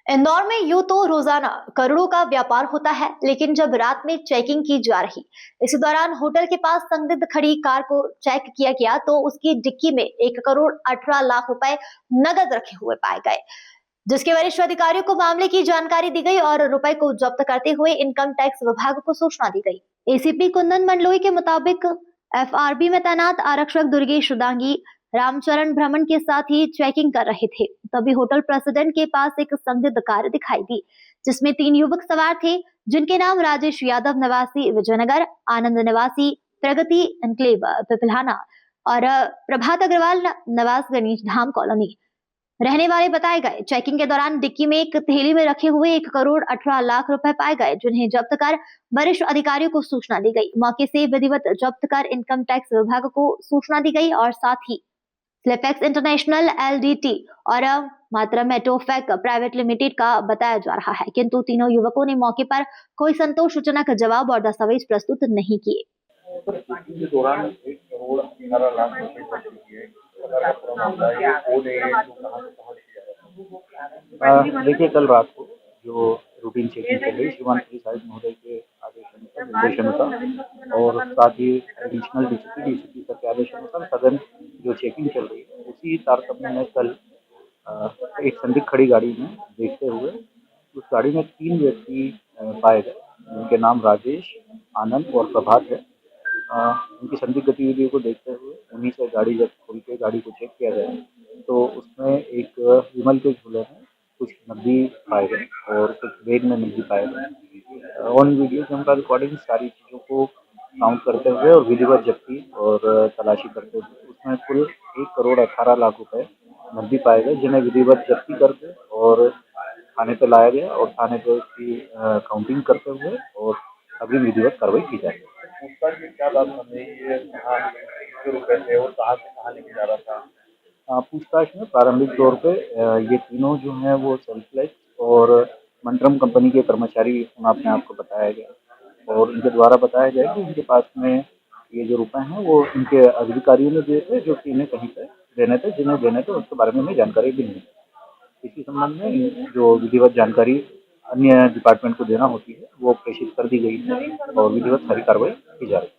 इंदौर में यूं तो रोजाना करोड़ों का व्यापार होता है, लेकिन जब रात में चेकिंग की जा रही, इसी दौरान होटल के पास संदिग्ध खड़ी कार को चेक किया गया तो उसकी डिक्की में 1 करोड़ 18 लाख रुपए नगद रखे हुए पाए गए, जिसके वरिष्ठ अधिकारियों को मामले की जानकारी दी गई और रुपए को जब्त करते हुए इनकम टैक्स विभाग को सूचना दी गई। एसीपी कुंदन मंडलोई के मुताबिक एफआरबी में तैनात आरक्षक दुर्गेश दांगी रामचरण भ्रमण के साथ ही चेकिंग कर रहे थे, तभी होटल प्रेसिडेंट के पास एक संदिग्ध कार दिखाई दी, जिसमें 3 युवक सवार थे, जिनके नाम राजेश यादव निवासी विजयनगर, आनंद निवासी प्रगति एनक्लेव पिपलाना और प्रभात अग्रवाल निवास गणेश धाम कॉलोनी रहने वाले बताए गए। चेकिंग के दौरान डिक्की में एक थैली में रखे हुए 1 करोड़ 18 लाख रुपए पाए गए, जिन्हें जब्त कर वरिष्ठ अधिकारियों को सूचना दी गई। मौके से विधिवत जब्त कर इनकम टैक्स विभाग को सूचना दी गई और साथ ही स्लिपेक्स इंटरनेशनल एलडीटी और मात्रा मेटोफेक प्राइवेट लिमिटेड का बताया जा रहा है, किंतु तीनों युवकों ने मौके पर कोई संतोषजनक जवाब और दस्तावेज प्रस्तुत नहीं किए। के दौरान 1 करोड़ 18 लाख रुपए जब्त किए। अगर आपका मामला है, ये कोड है जो कहाँ से कहाँ लेके जा रहा था? देखिए, कल रात को जो रूटीन चेकिंग चल रही श्रीमान श्री साहिब महोदय के निर्देशानुसार और साथ ही एडिशनल डीसीपी सर के आदेशानुसार सघन जो चेकिंग चल रही है, उसी तारतम्य में कल एक संदिग्ध खड़ी गाड़ी में देखते हुए उस गाड़ी में 3 व्यक्ति पाए गए, जिनके नाम राजेश, आनंद और प्रभात है। उनकी संदिग्ध गतिविधियों को देखते हुए उन्हीं से गाड़ी जब खोल के गाड़ी को चेक किया गया, तो उसमें एक विमल के झोले में कुछ नकदी पाए गए और कुछ बैग में नकदी पाए गए। ऑन वीडियो कैमरा रिकॉर्डिंग सारी चीज़ों को काउंट करते हुए और विधिवत जब्ती और तलाशी करते हुए उसमें कुल 1 करोड़ 18 लाख रुपए नकदी पाए गए, जिन्हें विधिवत जब्ती करके और थाने पे लाया गया और थाने पे उसकी काउंटिंग करते हुए और अभी विधिवत कार्रवाई की जाएगी। पूछताछ में क्या बात सामने आई, ये कहाँ कितने रुपए थे और कहाँ से कहाँ लेके जा रहा था? पूछताछ में प्रारंभिक तौर पे ये तीनों जो हैं वो सेल्फलेस और मंत्रम कंपनी के कर्मचारी अपने आप को बताया गया और इनके द्वारा बताया गया कि इनके पास में ये जो रुपए हैं वो इनके अधिकारियों ने दिए थे, जो कि इन्हें कहीं पे देने थे, जिन्हें देने थे उसके बारे में हमें जानकारी भी नहीं है। इसी संबंध में जो विधिवत जानकारी अन्य डिपार्टमेंट को देना होती है वो प्रेषित कर दी गई है और विधिवत सारी कार्रवाई की जा रही है।